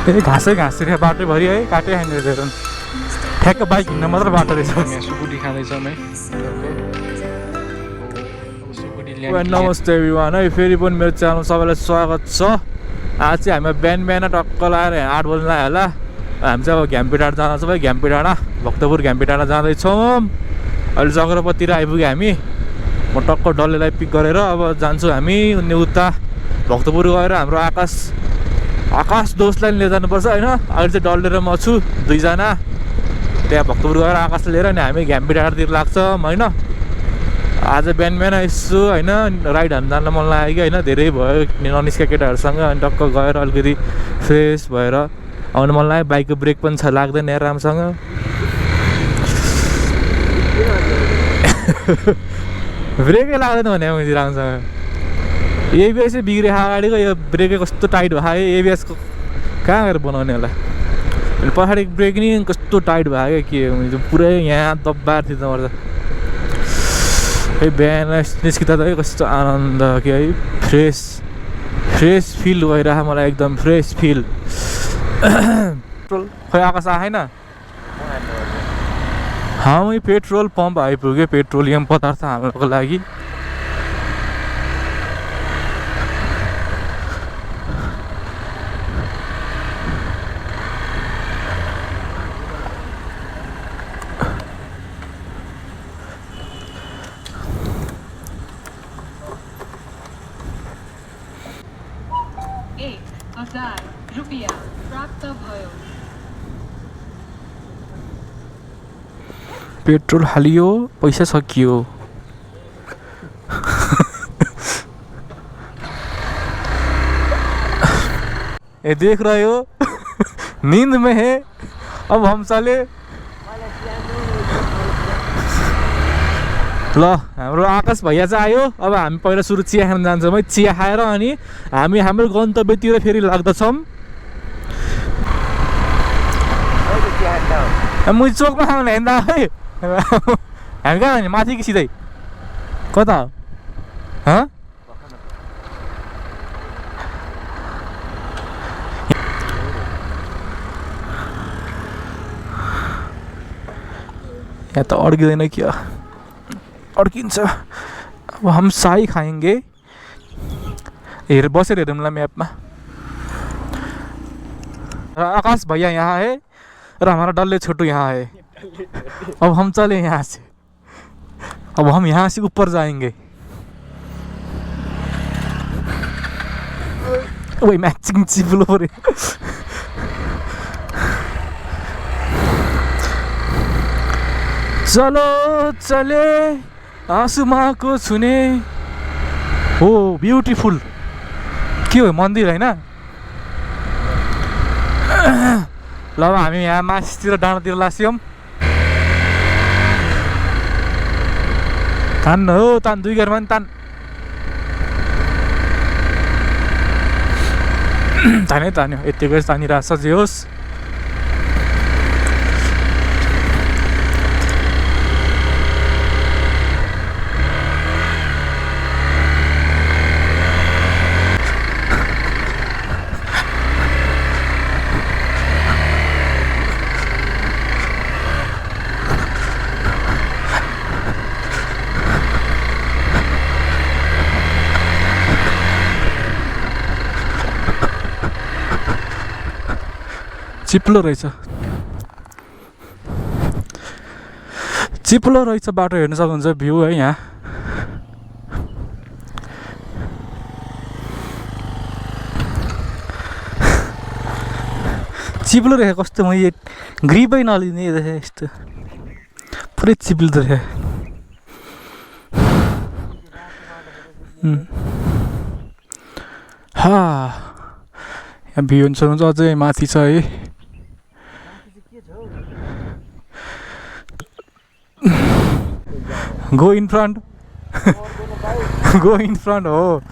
ए घाँसै घाँस रे बाटैभरि है काटै खाने रहेछ ठ्याक्क बाइक हिँड्न मात्र बाटो रहेछ। यहाँ सुकुटी खाँदैछौँ है। नमस्ते एभ्रिवान है, फेरि पनि मेरो च्यानल सबैलाई स्वागत छ। आज चाहिँ हामी बिहान टक्क लगाएर 8 बजी लाग्यो होला। हामी चाहिँ अब घ्याम्पी डाँडा जाँदैछौँ है। घ्याम्पी डाँडा भक्तपुर घ्याम्पी डाँडा जाँदैछौँ। अहिले जग्रपतिर आइपुग्यो हामी। म टक्क डल्लेलाई पिक गरेर अब जान्छु हामी उनी उता भक्तपुर गएर हाम्रो आकाश दोस्तलाई लिएर जानुपर्छ होइन। अहिले चाहिँ डल्ले र म छु दुईजना। त्यहाँ भक्तपुर गएर आकाशले लिएर अनि हामी घ्याम्पी डाँडातिर लाग्छौँ होइन। आज बिहान यसो होइन राइड हान्न जान मन लाग्यो कि होइन, धेरै भयो ननिस्का केटाहरूसँग। अनि टक्क गएर अलिकति फ्रेस भएर आउनु मन लाग्यो। बाइकको ब्रेक पनि छ लाग्दैन यार राम्रोसँग। ब्रेकै लाग्दैन भने मैले राम्रोसँग। एबिएसै बिग्रेको अगाडिको यो ब्रेकै कस्तो टाइट भयो है। एबिएसको कहाँ गएर बनाउने होला। पछाडि ब्रेक नि कस्तो टाइट भयो क्या के पुरै यहाँ दब्बाएर थिच्नुपर्छ। है बिहान निस्किँदा त है कस्तो आनन्द के है, फ्रेस फिल भइरहेको मलाई, एकदम फ्रेस फिल। पेट्रोल खोइ आकाश आएन। हामी पेट्रोल पम्प आइपुग्यो पेट्रोलियम पदार्थ हाल्नको लागि। रुपियाँ प्राप्त भयो। पेट्रोल हालियो, पैसा सकियो। ये देख रहे हो नींद में है अब हम साले। ल हाम्रो आकाश भैया चाहिँ आयो। अब हामी पहिला सुरु चिया खान जान्छौँ है। चिया खाएर अनि हामी हाम्रो गन्तव्यतिर फेरि लाग्दछौँ। म चोकमा खानु हेर्दा है। हामी कहाँ जाने, माथि कि सिधै कता हो? यहाँ त अड्किँदैन क्या, अड्किन्छ। अब हम साई खाएंगे। बसेर हेरौँला म्यापमा। आकाश भैया यहाँ है और हमारा डल्ले छोटू यहाँ है। अब हम चले यहाँ से, अब हम यहाँ से ऊपर जाएंगे। वही मैचिंग चिप्लो रे। चलो चले आसमां को छुने। हो ब्युटिफुल के हो मन्दिर होइन। ल हामी यहाँ माथितिर डाँडातिर लाग्छौँ। तान्न हो तान, दुई घरमा नि तान। तान्यो यतिकै तानिरहेको छ जे होस्। चिप्लो रहेछ बाटो हेर्न सक्नुहुन्छ, भ्यू है यहाँ। चिप्लो रहेछ कस्तो, म ग्रिपै नलिने रहेछ यस्तो पुरै चिप्लो रहेछ। यहाँ भ्यू हेर्न सक्नुहुन्छ, अझै माथि छ है। Go in front. Go in front. Oh.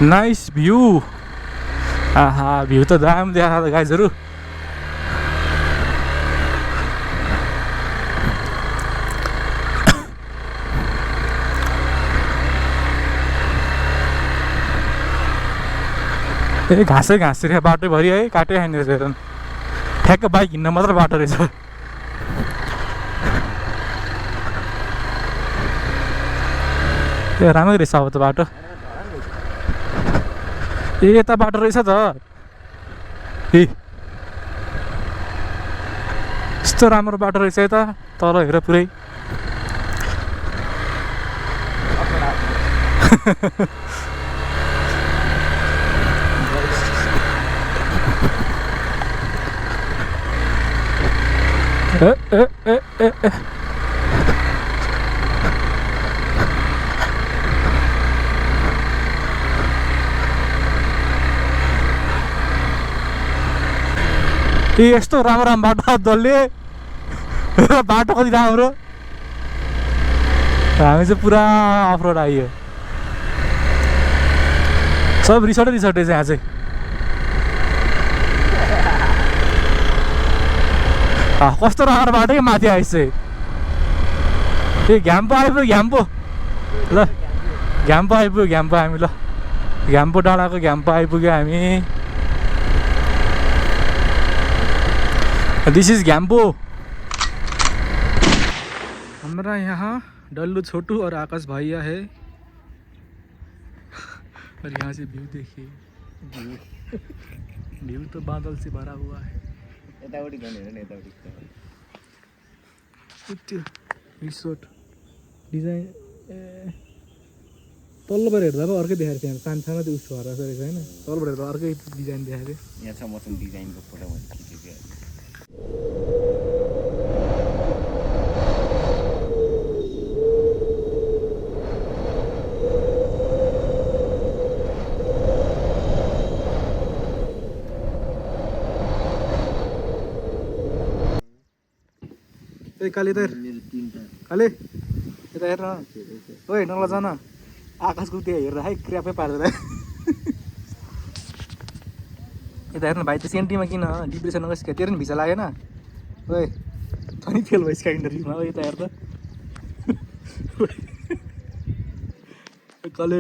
Nice view आहा भ्यू त दाम देखा त गाइजहरू ए घाँसै घाँस रहेछ बाटोभरि है काटै खाने रहेछ हेर ठ्याक्क बाइक हिँड्न मात्र बाटो रहेछ ए राम्रै रहेछ अब त बाटो ए यता बाटो रहेछ त ए यस्तो राम्रो बाटो रहेछ यता तल हेर पुरै यस्तो राम्रो राम्रो बाटो डल्ले बाटो कति राम्रो हामी चाहिँ पुरा अफरोड आइयो सब रिसोर्टै रिसोर्टै चाहिँ यहाँ चाहिँ कस्तो राम्रो बाटो क्या माथि आइस चाहिँ ए घ्याम्पो आइपुग्यो घ्याम्पो ल घ्याम्पो आइपुग्यो घ्याम्पो हामी ल घ्याम्पो डाँडाको घ्याम्पो आइपुग्यो हामी दिस इज घ्याम्पो हमारा यहाँ डल्लू छोटू और आकाश भैया है और यहाँ से व्यू देखिए व्यू तो बादल से भरा हुआ है रिसोर्ट डिजाइन तल्लोबाट हेर्दा अब अर्कै देखाएको थियो सानो सानो त्यो उस भएर रहेछ होइन तल्लोबाट हेर्दा अर्कै डिजाइन देखाएको थियो यहाँ छ मसँग डिजाइनको फोटो खिचेको ए काले त काले यता हेर न ओइ नलजा न आकाशको त्यो हेर्दा है क्र्यापै पारेर यता हेर्नु भाइ त्यो सेन्टीमा किन डिप्रेसन नगइसक्यो तेरो नि भिसा लागेन ओइ पनि फेल भइसक्यो इन्टरभ्यूमा ओ यता हेर त काले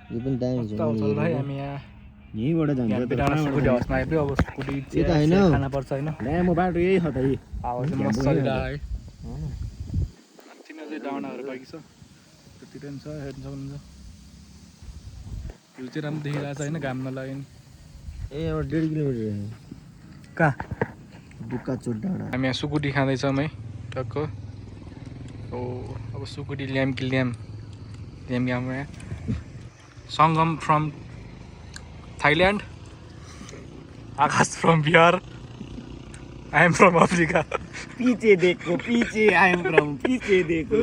यो पनि दामी छ भाइ हामी यहाँ यहीँबाट जान्छ स्कुटी हाउसमा आइपुग्यो अब स्कुटी यता हैन खाना पर्छ होइन लामो बाटो यही छ त यी आवाज मस्त चलिरहेको है तिनीहरू चाहिँ डाँडाहरू बाँकी छ त्यतिर पनि छ हेर्नु सक्नुहुन्छ भ्यू चाहिँ राम्रो देखिरहेको छ होइन घाम नलाग्यो नि ए यहाँ 1.5 किलोमिटर कहाँ दुक्काचोट डाँडा हामी यहाँ सुकुटी खाँदैछौँ है टक्क हो अब सुकुटी ल्याम कि ल्याम हाम्रो यहाँ Sangam from Thailand Akash from Bihar I am from Africa पीछे देखो पीछे आई एम फ्रम पीछे देखो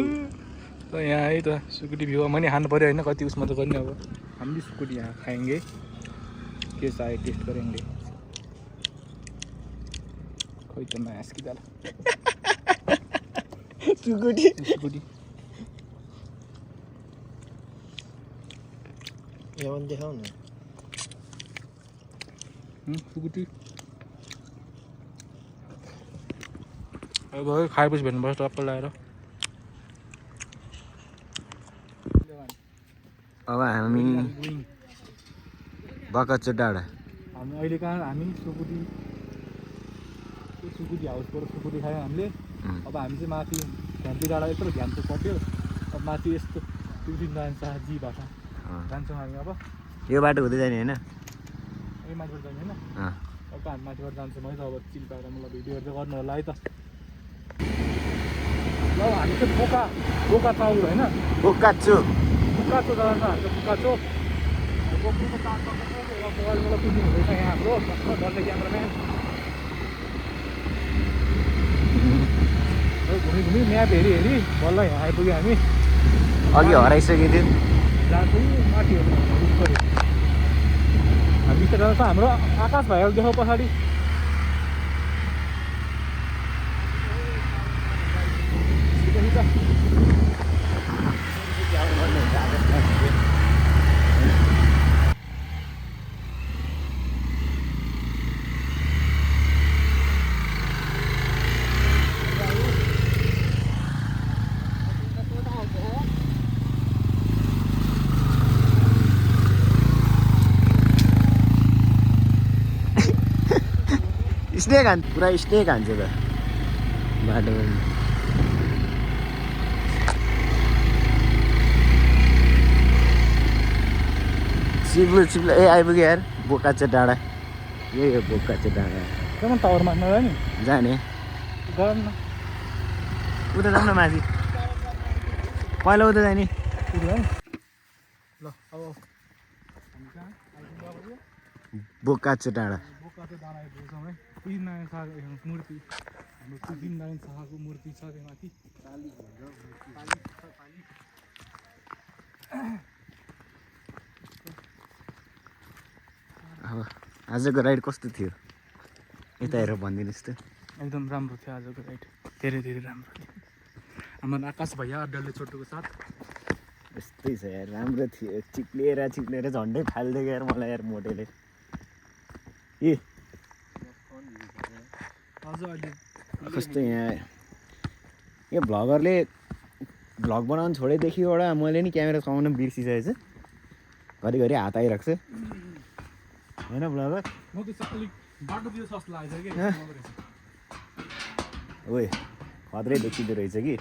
त यहाँ है त सुकुटी भ्यू मैले खानु पऱ्यो होइन कति उसमा त गर्ने अब हामी भी सुकुटी यहाँ खाएंगे कैसा है टेस्ट करेंगे खोइ त मास कि दाल सुकुटी यहाँ पनि देखाउ न सुकुटी अब भयो खाएपछि भेट्नुपर्छ टप्प लगाएर अब हामी बकाचोट डाँडा हामी अहिले कहाँ हामी सुकुटी हाउसबाट सुकुटी खायौँ हामीले अब हामी चाहिँ माथि घ्याम्पी डाँडा यत्रो घ्याम्पो पट्यो अब माथि यस्तो टुरिस्ट जान्छ जी भाषा जान्छौँ हामी अब यो बाटो हुँदै जाने होइन यही माथिबाट जाने होइन अब हामी माथिबाट जान्छौँ है त अब चिल पाएर मलाई भिडियोहरू चाहिँ गर्नु होला है त ल हामी चाहिँ बोका चाउर होइन बोकाचो बुक्काचो जग्गा छ हाम्रो बुक्काचो बोक्नुको काम मोबाइलबाट कुद्नु हुँदैछ यहाँ हाम्रो डल्ले क्यामराम्यान घुमी म्याप हेरी बल्ल यहाँ आइपुग्यो हामी अघि हराइसकेको थियो जान्छौँ माथि हेर्नु पऱ्यो हामी त जान्छ हाम्रो आकाश भाइहरू देखाउ पछाडि स्नेक हान्छ पुरा स्नेक हान्छ त बाटोमा चिप्लो चिप्लो ए आइपुग्यो यार बोकाचे डाँडा यही हो बोकाचे डाँडा कहाँ टावर मार्न नि जाने गरम न उता जाउँ न माथि पहिला उता जाने ल अब हामी कहाँ आइपुग्यो बोकाचे डाँडा बोकाको डाँडा आइपुगेछौँ है पृथ्वीनारायण शाहको मूर्ति हाम्रो पृथ्वीनारायण शाहको मूर्ति छ त्यो माथि अब आजको राइड कस्तो थियो यता हेरेर भनिदिनुहोस् त एकदम राम्रो थियो आजको राइड धेरै धेरै राम्रो थियो हाम्रो आकाश भैया डल्ले छोटोको साथ यस्तै छ यार राम्रो थियो चिप्लिएर चिप्लिएर झन्डै फालिदिएको यार मलाई यार मोटेले ए अझ अहिले कस्तो यहाँ यो भ्लगरले भ्लग बनाउनु छोडेदेखि एउटा मैले नि क्यामेरा चलाउन बिर्सिसकेको छु घरिघरि हात आइरहेको छ होइन भ्लगर म त अलिक बाटोतिर सस्तो लागेको छ कि ओए खत्रै देखिँदो रहेछ कि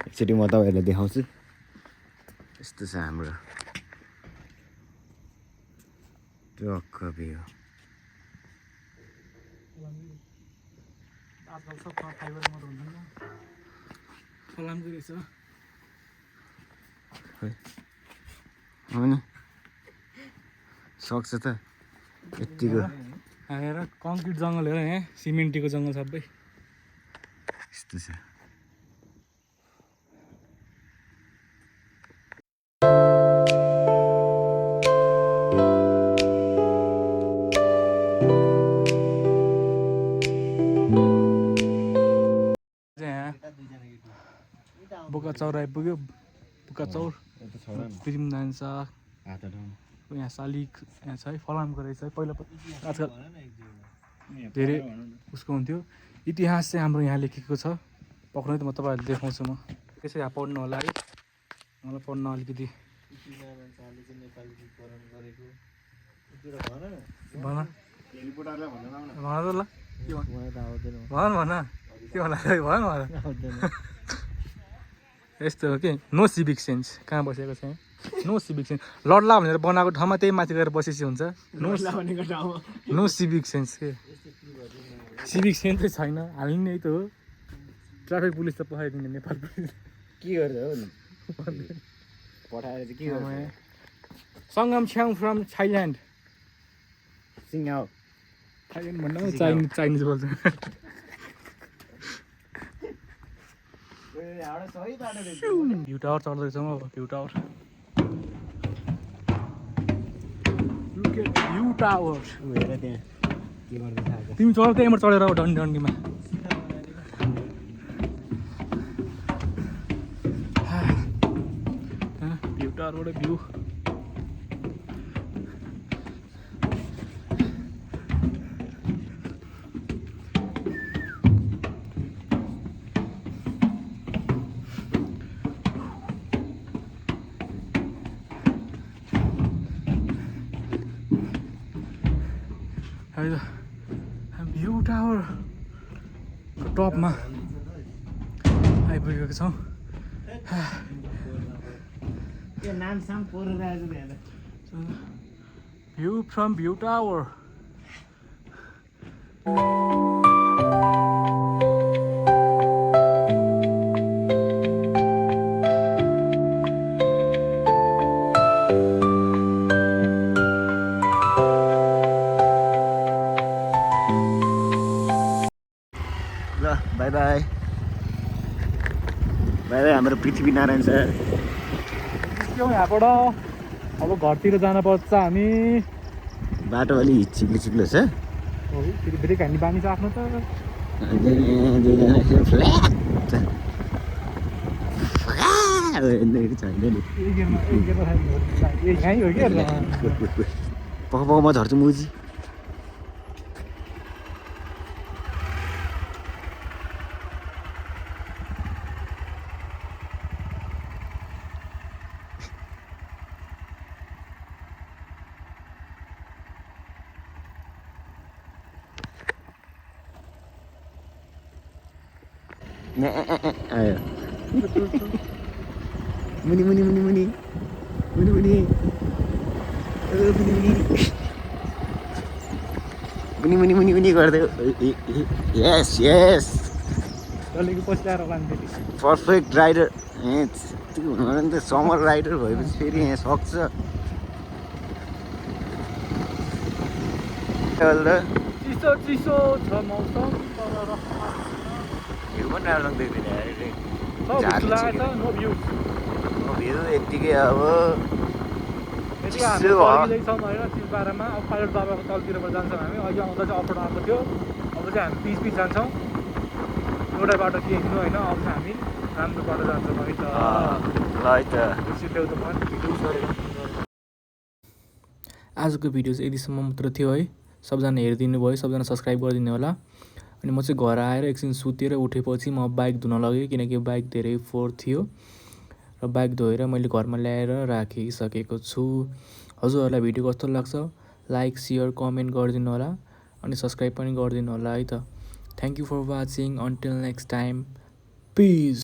एकचोटि म तपाईँहरूलाई देखाउँछु यस्तो छ हाम्रो टक्क भ्यू आजकल सब फाइबर मात्र हुँदैन फलामको रहेछ हो नि सक्छ त यत्तिको हेर कङ्क्रिट जङ्गल हेर यहाँ सिमेन्टीको जङ्गल सबै यस्तो छ बोकाचौर आइपुग्यो बोकाचौर पृथ्वीनारायण शाह यहाँ शालिग यहाँ छ है फलामको रहेछ है पहिला आजकल धेरै उसको हुन्थ्यो इतिहास चाहिँ हाम्रो यहाँ लेखेको छ पक्राइ त म तपाईँहरूले देखाउँछु म त्यसै यहाँ पढ्नु होला है मलाई पढ्न अलिकति भन भन त ल के भन के भन्नु भन यस्तो हो कि नो सिभिक सेन्स कहाँ बसेको छ यहाँ नो सिभिक सेन्स लड्ला भनेर बनाएको ठाउँमा त्यही माथि गएर बसेपछि हुन्छ नो सिभिक सेन्स के सिभिक सेन्स चाहिँ छैन हामी नै त हो ट्राफिक पुलिस त पठाइदिने नेपाल पुलिस के गर्छ हो पठाएर चाहिँ के गर्छ सङ्गम छ्याङ फ्रम थाइल्यान्ड सिङ्गाउ थाइल्यान्ड भन्दा चाइनिज बोल्छ भ्यू टावर चढ्दैछौँ अब भ्यू टावर भ्यू टावर हेर त्यहाँ के गर्दैछ आज तिमी चढ त्यहीँबाट चढेर अब डन्डी डन्डीमा भ्यू टावरबाट भ्यू भ्यू टावरको टपमा आइपुगेको छौँ view from view tower by by by by हाम्रो पृथ्वीनारायण सर निस्क्यौँ यहाँबाट अब घरतिर जानुपर्छ हामी बाटो अलि चिप्लो चिप्लो छ फेरि ब्रेक हान्ने बानी छ आफ्नो त पख पख म झर्छु मुजी आयो मुनि मुनि मुनि मुनि मुनि मुनि मुनि मुनि मुनि मुनि गर्दै यस यस पर्फेक्ट राइडर त्यो हुनु भने त समर राइडर भएपछि फेरि यहाँ सक्छ चिसो चिसो छ मौसम भ्यू पनि राम्रो देख्दैन नो भ्यू भ्यू यत्तिकै अब यति हामी फर्किँदैछौँ होइन चिलपारामा अब पाइलट बाबाको तलतिरबाट जान्छौँ हामी अघि आउँदा चाहिँ अफ रोड आएको थियो अब चाहिँ हामी पिच पिच जान्छौँ एउटा बाटो के हिँड्नु होइन अब चाहिँ हामी राम्रो बाटो जान्छौँ है त आजको भिडियो चाहिँ यतिसम्म मात्र थियो है सबजना हेरिदिनु भयो सबजना सब्सक्राइब गरिदिनु होला अनि म चाहिँ घर आएर एकछिन सुतेर उठेपछि म बाइक धुन लगेँ किनकि बाइक धेरै फोहोर थियो र बाइक धोएर मैले घरमा ल्याएर राखिसकेको छु हजुरहरूलाई भिडियो कस्तो लाग्छ लाइक सेयर कमेन्ट गरिदिनु होला अनि सब्सक्राइब पनि गरिदिनु होला है त thank you for watching until next time piece